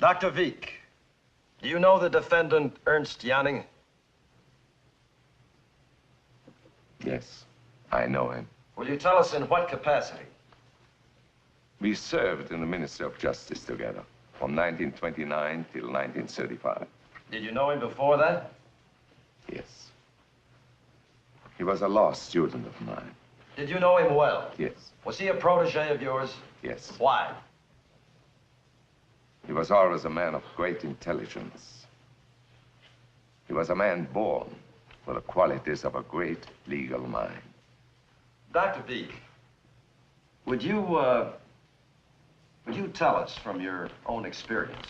Dr. Wieck, do you know the defendant, Ernst Janning? Yes, I know him. Will you tell us in what capacity? We served in the Ministry of Justice together from 1929 till 1935. Did you know him before that? Yes. He was a law student of mine. Did you know him well? Yes. Was he a protege of yours? Yes. Why? He was always a man of great intelligence. He was a man born with the qualities of a great legal mind. Dr. Wieck, would you tell us from your own experience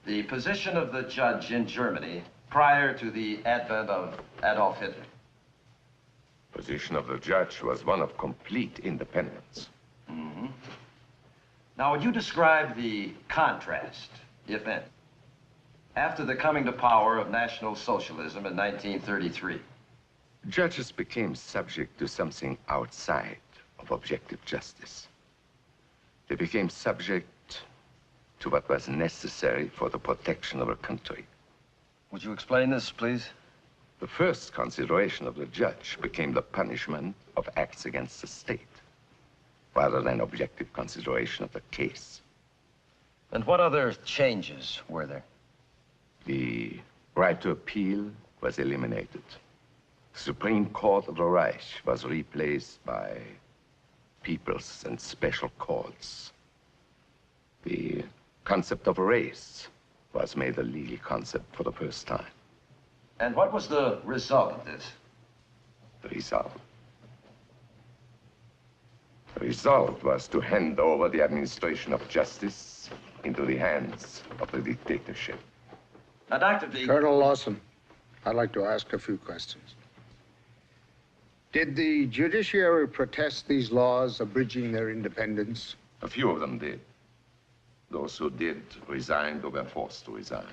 the position of the judge in Germany prior to the advent of Adolf Hitler? The position of the judge was one of complete independence. Mm-hmm. Now, would you describe the contrast, if any, after the coming to power of National Socialism in 1933? Judges became subject to something outside of objective justice. They became subject to what was necessary for the protection of a country. Would you explain this, please? The first consideration of the judge became the punishment of acts against the state, rather than objective consideration of the case. And what other changes were there? The right to appeal was eliminated. The Supreme Court of the Reich was replaced by people's and special courts. The concept of race was made a legal concept for the first time. And what was the result of this? The result was to hand over the administration of justice into the hands of the dictatorship. Now, Dr. Wieck... Colonel Lawson, I'd like to ask a few questions. Did the judiciary protest these laws abridging their independence? A few of them did. Those who did resigned or were forced to resign.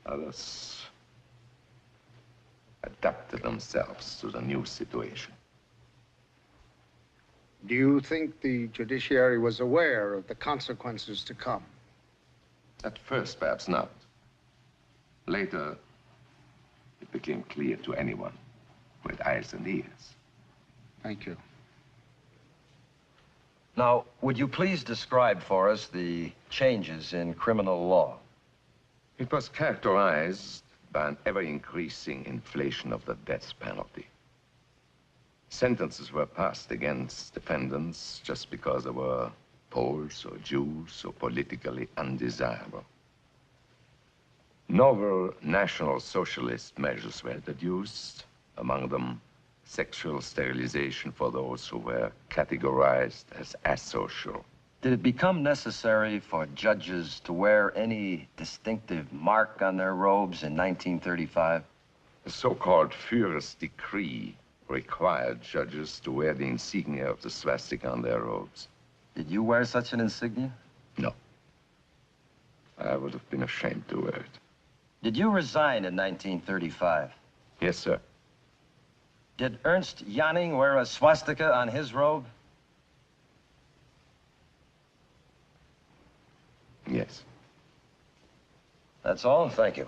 Others adapted themselves to the new situation. Do you think the judiciary was aware of the consequences to come? At first, perhaps not. Later, it became clear to anyone with eyes and ears. Thank you. Now, would you please describe for us the changes in criminal law? It was characterized by an ever-increasing inflation of the death penalty. Sentences were passed against defendants just because they were Poles or Jews or politically undesirable. Novel National Socialist measures were introduced, among them sexual sterilization for those who were categorized as asocial. Did it become necessary for judges to wear any distinctive mark on their robes in 1935? The so-called Führer's decree required judges to wear the insignia of the swastika on their robes. Did you wear such an insignia? No. I would have been ashamed to wear it. Did you resign in 1935? Yes, sir. Did Ernst Janning wear a swastika on his robe? Yes. That's all. Thank you.